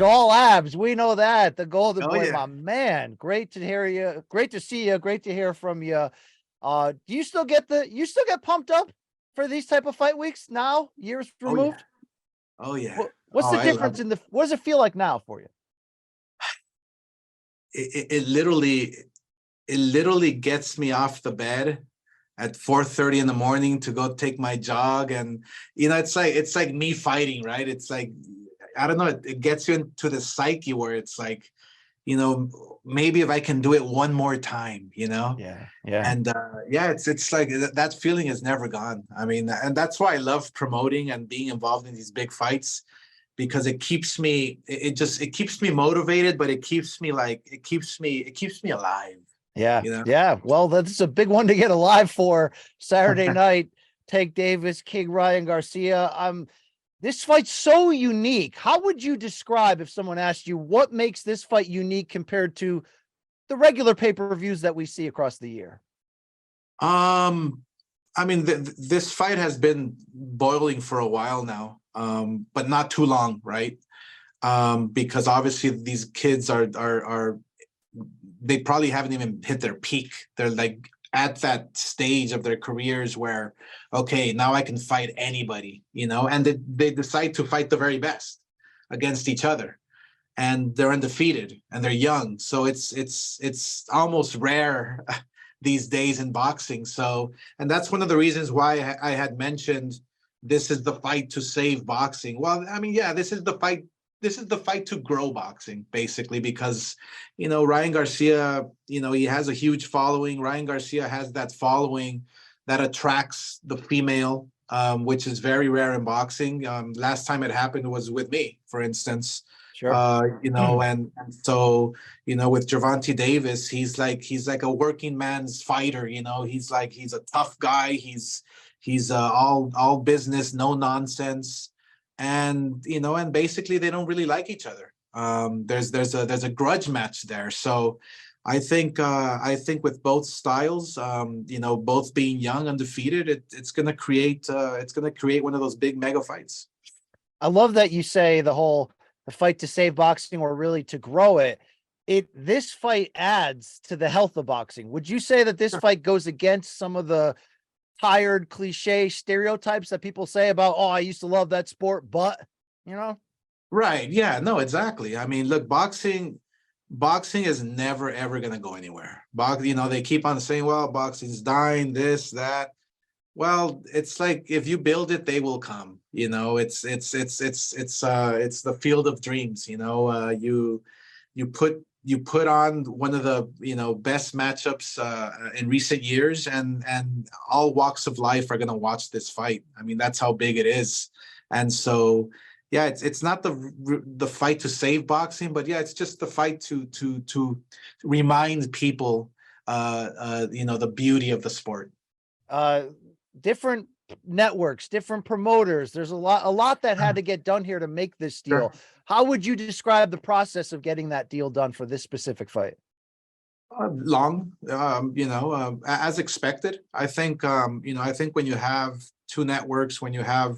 all abs. We know that. The golden Oh boy, yeah. my man. Great to hear you. Great to see you. Great to hear from you. Do you still get pumped up for these type of fight weeks now, years Oh yeah. removed? Oh yeah. What's Oh, the I love difference it. what does it feel like now for you? It literally gets me off the bed at 4:30 in the morning to go take my jog. And it's like me fighting, right? It's like, I don't know, it gets you into the psyche where it's like, maybe if I can do it one more time, Yeah. Yeah. and yeah, it's like that feeling is never gone. I mean, and that's why I love promoting and being involved in these big fights, because it keeps me motivated, but it keeps me alive, Yeah. you know. Yeah. Well, that's a big one to get alive for Saturday night. Tank Davis, King Ryan Garcia. This fight's so unique. How would you describe, if someone asked you, what makes this fight unique compared to the regular pay-per-views that we see across the year? um I mean, this fight has been boiling for a while now, but not too long, right? Because obviously these kids are they probably haven't even hit their peak. They're like at that stage of their careers where, okay, now I can fight anybody, and they decide to fight the very best against each other, and they're undefeated and they're young. So it's almost rare these days in boxing. So, and that's one of the reasons why I had mentioned this is the fight to save boxing. Well, I mean, yeah, this is the fight. This is the fight to grow boxing, basically, because Ryan Garcia, he has a huge following. Ryan Garcia has that following that attracts the female, which is very rare in boxing. Last time it happened was with me, for instance. Sure. And so, with Gervonta Davis, he's like a working man's fighter. He's a tough guy. He's all business, no nonsense, and basically they don't really like each other. There's a grudge match there. So I think with both styles, both being young, undefeated, it's gonna create one of those big mega fights. I love that you say the fight to save boxing or really to grow it. This fight adds to the health of boxing. Would you say that this fight goes against some of the tired cliche stereotypes that people say about, oh, I used to love that sport, but you know? Right. Yeah. No, exactly. I mean, look, boxing is never ever gonna go anywhere. They keep on saying, well, boxing's dying, this, that. Well, it's like if you build it, they will come. It's the field of dreams. You put on one of the best matchups in recent years, and all walks of life are gonna watch this fight. I mean, that's how big it is, and so yeah, it's not the fight to save boxing, but yeah, it's just the fight to remind people, the beauty of the sport. uh Different networks, different promoters. There's a lot that had to get done here to make this deal. Sure. How would you describe the process of getting that deal done for this specific fight? Long, as expected. I think when you have two networks, when you have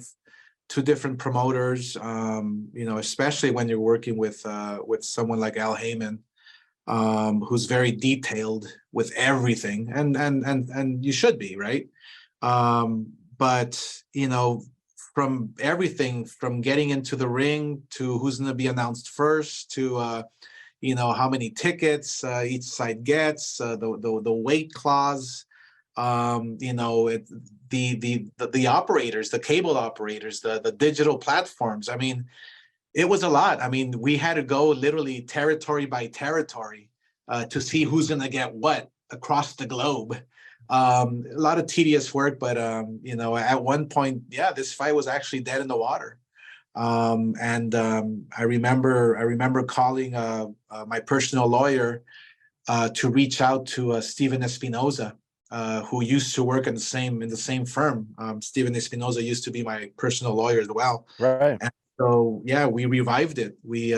two different promoters, especially when you're working with someone like Al Heyman, who's very detailed with everything, and you should be, right. But from everything, from getting into the ring to who's going to be announced first, to how many tickets each side gets, the weight clause, the operators, the cable operators, the digital platforms. I mean, it was a lot. I mean, we had to go literally territory by territory to see who's going to get what across the globe. A lot of tedious work, but at one point, yeah, this fight was actually dead in the water. And I remember calling my personal lawyer to reach out to Steven Espinoza, who used to work in the same firm. Steven Espinoza used to be my personal lawyer as well. Right. And so yeah, we revived it. We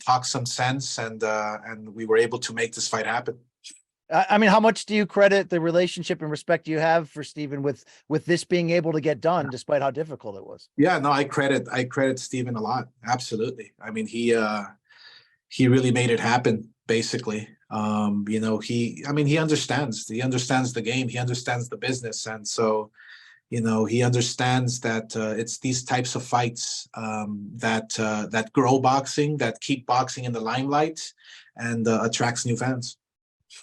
talked some sense, and we were able to make this fight happen. I mean, how much do you credit the relationship and respect you have for Steven with this being able to get done despite how difficult it was? Yeah, no, I credit Steven a lot. Absolutely. I mean, he really made it happen, basically. You know, I mean, he understands the game, he understands the business. And so, you know, he understands that it's these types of fights that grow boxing, that keep boxing in the limelight, and attracts new fans.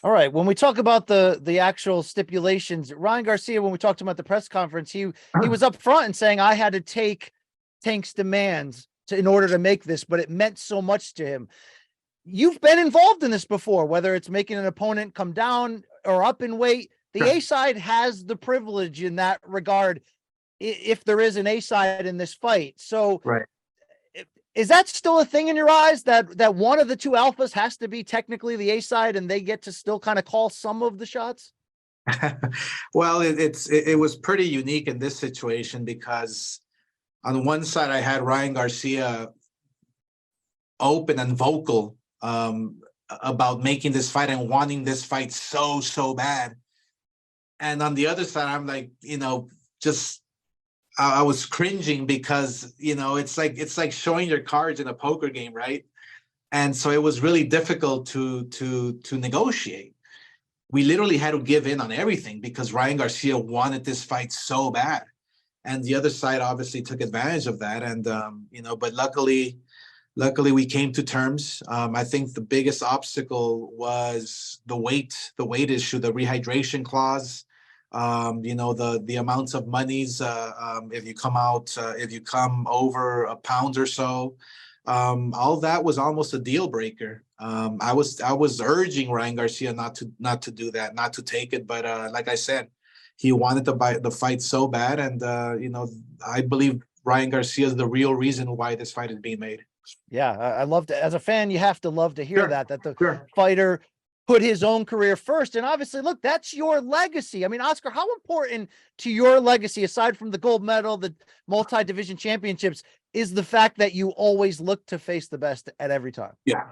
All right. When we talk about the actual stipulations, Ryan Garcia, when we talked to him at the press conference, he was up front and saying, I had to take Tank's demands in order to make this, but it meant so much to him. You've been involved in this before, whether it's making an opponent come down or up in weight. The A side has the privilege in that regard, if there is an A side in this fight. So Right. is that still a thing in your eyes, that one of the two alphas has to be technically the A side and they get to still kind of call some of the shots? Well, it was pretty unique in this situation because on one side I had Ryan Garcia open and vocal about making this fight and wanting this fight so bad. And on the other side, I'm like, you know, just I was cringing because, you know, it's like showing your cards in a poker game, right? And so it was really difficult to negotiate. We literally had to give in on everything because Ryan Garcia wanted this fight so bad, and the other side obviously took advantage of that. And you know, but luckily we came to terms. I think the biggest obstacle was the weight issue, the rehydration clause. You know, the amounts of monies if you come over a pound or so. All that was almost a deal breaker. I was urging Ryan Garcia not to do that, not to take it, but like I said, he wanted to buy the fight so bad, and you know, I believe Ryan Garcia is the real reason why this fight is being made. Yeah, I love to, as a fan, you have to love to hear that the Sure. fighter put his own career first. And obviously, look, that's your legacy. I mean, Oscar, how important to your legacy, aside from the gold medal, the multi-division championships, is the fact that you always look to face the best at every time? Yeah.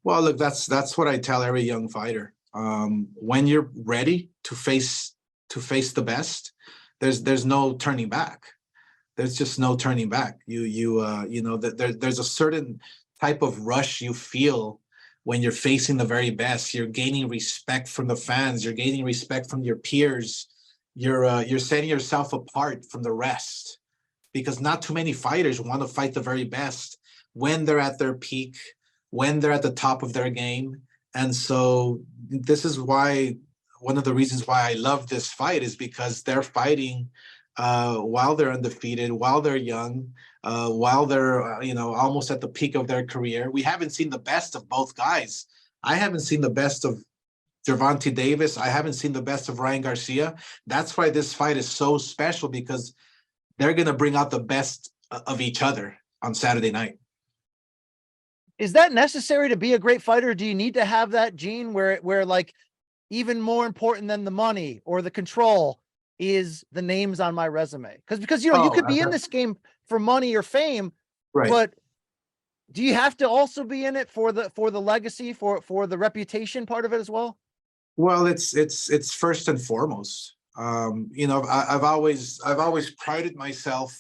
Well, look, that's what I tell every young fighter. When you're ready to face the best, there's no turning back. There's just no turning back. You know, there's a certain type of rush you feel when you're facing the very best. You're gaining respect from the fans. You're gaining respect from your peers. You're setting yourself apart from the rest, because not too many fighters want to fight the very best when they're at their peak, when they're at the top of their game. And so this is why, one of the reasons why I love this fight is because they're fighting while they're undefeated, while they're young, while they're you know, almost at the peak of their career. We haven't seen the best of both guys. I haven't seen the best of Gervonta Davis. I haven't seen the best of Ryan Garcia. That's why this fight is so special, because they're going to bring out the best of each other on Saturday night. Is that necessary to be a great fighter? Do you need to have that gene where like, even more important than the money or the control is the names on my resume? Because you know, you could be in this game for money or fame, Right. but do you have to also be in it for the legacy, for the reputation part of it as well? Well, it's first and foremost. You know, I've always prided myself.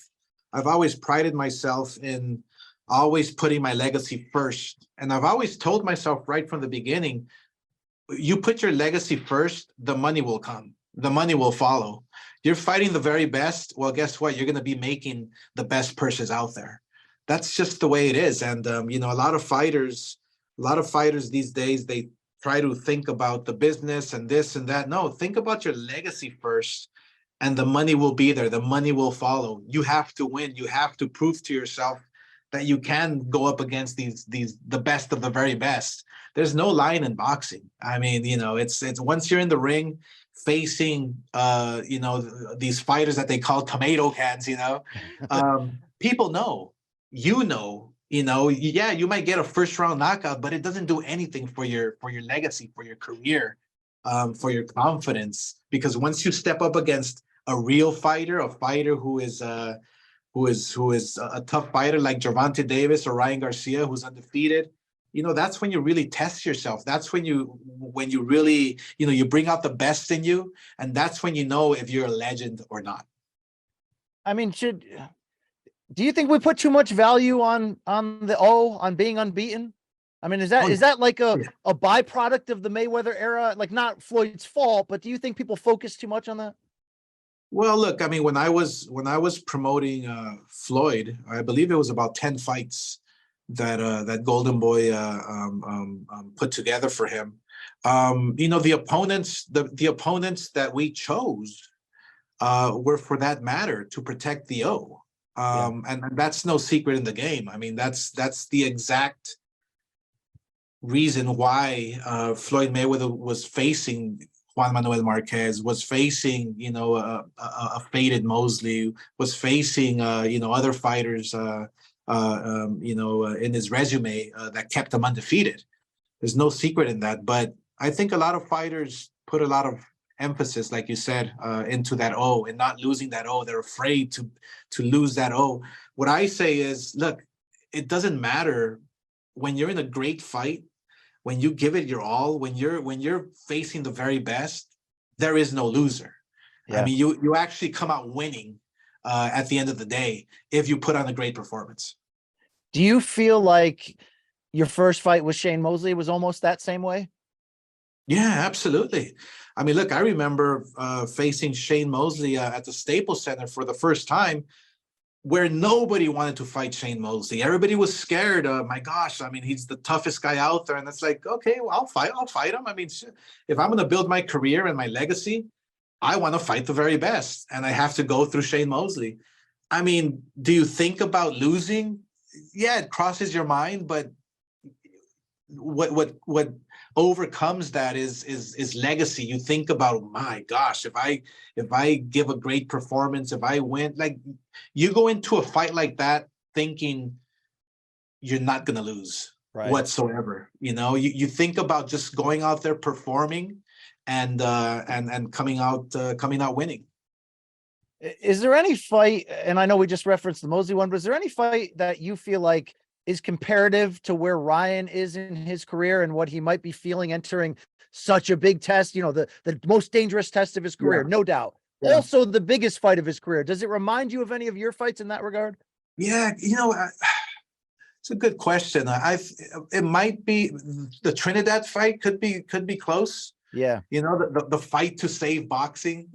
I've always prided myself in always putting my legacy first. And I've always told myself right from the beginning, you put your legacy first, the money will come. The money will follow. You're fighting the very best. Well, guess what? You're going to be making the best purses out there. That's just the way it is. And you know, a lot of fighters these days, they try to think about the business and this and that. No, think about your legacy first, and the money will be there. The money will follow. You have to win. You have to prove to yourself that you can go up against the best of the very best. There's no line in boxing. I mean, you know, it's once you're in the ring facing you know, these fighters that they call tomato cans, you know, people know, you know, yeah, you might get a first round knockout, but it doesn't do anything for your legacy, for your career, for your confidence. Because once you step up against a real fighter, a fighter who is a tough fighter like Gervonta Davis or Ryan Garcia, who's undefeated, that's when you really test yourself. That's when you really, you bring out the best in you, and that's when you know if you're a legend or not. I mean, do you think we put too much value on on being unbeaten? I mean, is that like a byproduct of the Mayweather era? Like, not Floyd's fault, but do you think people focus too much on that? Well, look, I mean, when I was promoting Floyd, I believe it was about 10 fights that Golden Boy put together for him. The opponents that we chose were, for that matter, to protect the O. And that's no secret in the game. I mean, that's the exact reason why Floyd Mayweather was facing Juan Manuel Marquez, was facing, a faded Mosley, was facing, other fighters, in his resume that kept him undefeated. There's no secret in that. But I think a lot of fighters put a lot of emphasis, like you said, into that O, and not losing that O. They're afraid to lose that O. What I say is, look, it doesn't matter when you're in a great fight. When you give it your all, when you're facing the very best, there is no loser. Yeah. I mean, you actually come out winning at the end of the day if you put on a great performance. Do you feel like your first fight with Shane Mosley was almost that same way? Yeah, absolutely. I mean, look, I remember facing Shane Mosley at the Staples Center for the first time, where nobody wanted to fight Shane Mosley. Everybody was scared. My gosh, I mean, he's the toughest guy out there. And it's like, okay, well, I'll fight him. I mean, if I'm going to build my career and my legacy, I want to fight the very best. And I have to go through Shane Mosley. I mean, do you think about losing? Yeah, it crosses your mind, but what overcomes that is legacy. You think about, my gosh, if I give a great performance, if I win, like, you go into a fight like that thinking you're not going to lose whatsoever. You think about just going out there, performing, and coming out winning. Is there any fight, and I know we just referenced the Mosley one, but is there any fight that you feel like is comparative to where Ryan is in his career and what he might be feeling entering such a big test, the most dangerous test of his career, no doubt. Yeah. Also the biggest fight of his career. Does it remind you of any of your fights in that regard? Yeah, it's a good question. It might be the Trinidad fight, could be close. Yeah. The fight to save boxing,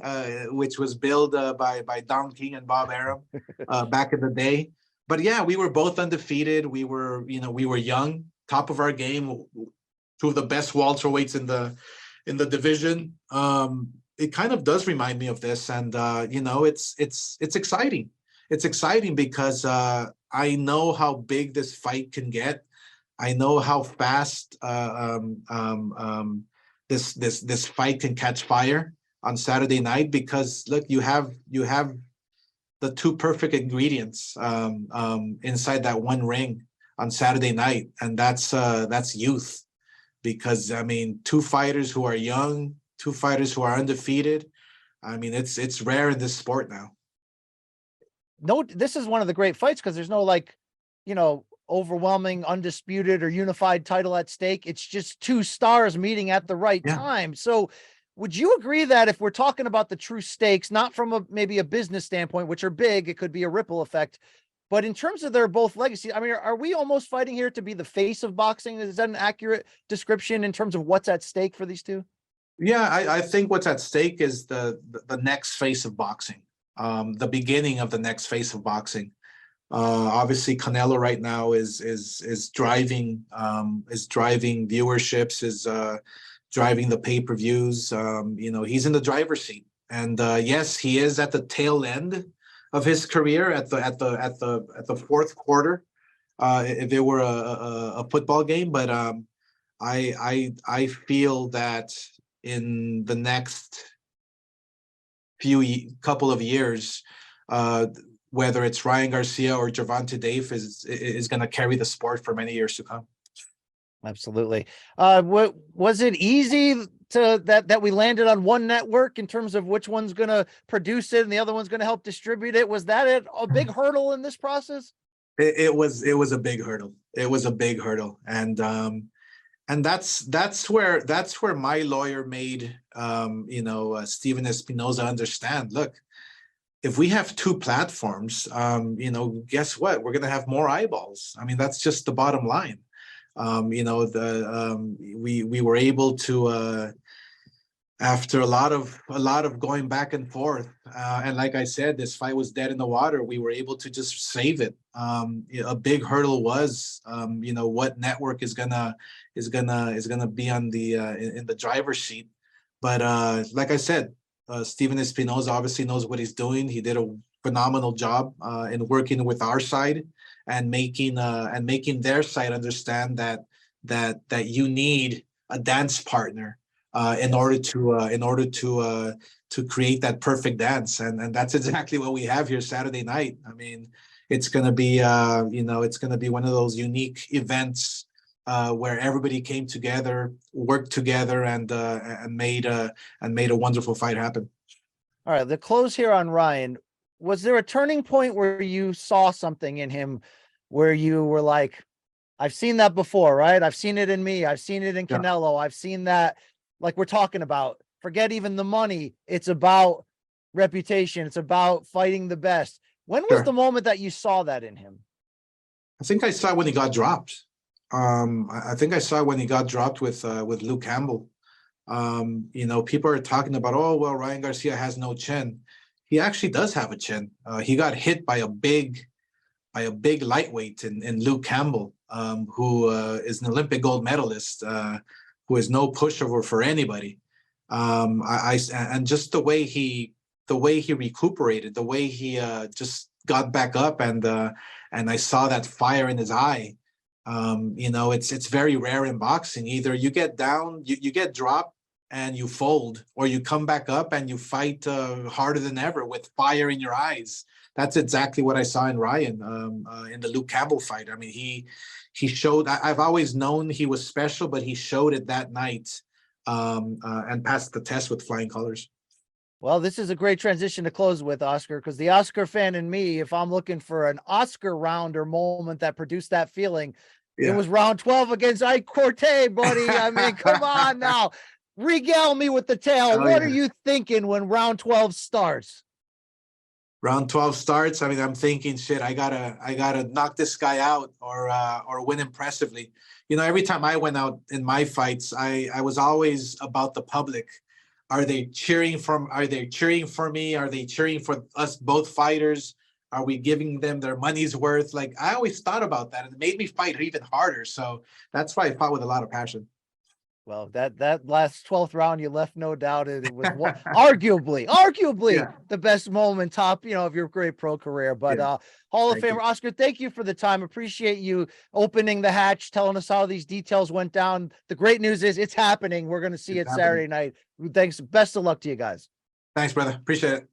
which was billed by Don King and Bob Arum back in the day. But yeah, we were both undefeated. We were young, top of our game, two of the best welterweights in the division. It kind of does remind me of this, and it's exciting. It's exciting because I know how big this fight can get. I know how fast this fight can catch fire on Saturday night, because look, you have the two perfect ingredients inside that one ring on Saturday night, and that's youth. Because I mean, two fighters who are young, two fighters who are undefeated. I mean, it's rare in this sport now. No, this is one of the great fights because there's no overwhelming, undisputed, or unified title at stake. It's just two stars meeting at the right time. So would you agree that if we're talking about the true stakes, not from maybe a business standpoint, which are big, it could be a ripple effect, but in terms of their both legacy, I mean, are we almost fighting here to be the face of boxing? Is that an accurate description in terms of what's at stake for these two? Yeah, I think what's at stake is the next face of boxing, the beginning of the next face of boxing. Obviously, Canelo right now is driving viewerships, is driving the pay-per-views. He's in the driver's seat, and yes, he is at the tail end of his career, at the fourth quarter. If it were a football game, but I feel that in the next couple of years, whether it's Ryan Garcia or Gervonta Davis is going to carry the sport for many years to come. Absolutely. What was it easy that we landed on one network in terms of which one's going to produce it and the other one's going to help distribute it? Was that a big hurdle in this process? it was a big hurdle. It was a big hurdle, and that's where my lawyer made Steven Espinoza understand. Look, if we have two platforms, guess what? We're gonna have more eyeballs. I mean, that's just the bottom line. We were able to. After a lot of going back and forth, and like I said, this fight was dead in the water. We were able to just save it. A big hurdle was, what network is gonna be on the in the driver's seat. But like I said, Steven Espinoza obviously knows what he's doing. He did a phenomenal job in working with our side and making their side understand that you need a dance partner. In order to create that perfect dance, and that's exactly what we have here Saturday night. I mean, it's gonna be it's gonna be one of those unique events where everybody came together, worked together, and made a wonderful fight happen. All right, the close here on Ryan. Was there a turning point where you saw something in him where you were like, I've seen that before, right? I've seen it in me. I've seen it in Canelo. I've seen that. Like we're talking about, forget even the money. It's about reputation. It's about fighting the best. When was the moment that you saw that in him? I think I saw when he got dropped. I think I saw when he got dropped with Luke Campbell. People are talking about, oh, well, Ryan Garcia has no chin. He actually does have a chin. He got hit by a big lightweight in Luke Campbell, who is an Olympic gold medalist, who is no pushover for anybody. And just the way he recuperated, the way he just got back up, and I saw that fire in his eye. It's very rare in boxing. Either you get down, you get dropped and you fold, or you come back up and you fight harder than ever with fire in your eyes. That's exactly what I saw in Ryan in the Luke Campbell fight. I mean, he showed. I've always known he was special, but he showed it that night and passed the test with flying colors. Well, this is a great transition to close with, Oscar, because the Oscar fan in me, if I'm looking for an Oscar round or moment that produced that feeling, it was round 12 against Ike Corte, buddy. I mean, come on now. Regale me with the tale. What are you thinking when round 12 starts? Round 12 starts. I mean, I'm thinking, shit, I gotta knock this guy out or win impressively. Every time I went out in my fights, I was always about the public. Are they cheering for me? Are they cheering for us both fighters? Are we giving them their money's worth? Like, I always thought about that, and it made me fight even harder. So that's why I fought with a lot of passion. Well, that last 12th round, you left no doubt it was arguably the best moment, top, of your great pro career. But Hall of Famer Oscar, thank you for the time. Appreciate you opening the hatch, telling us how these details went down. The great news is it's happening. We're going to see it Saturday night. Thanks. Best of luck to you guys. Thanks, brother. Appreciate it.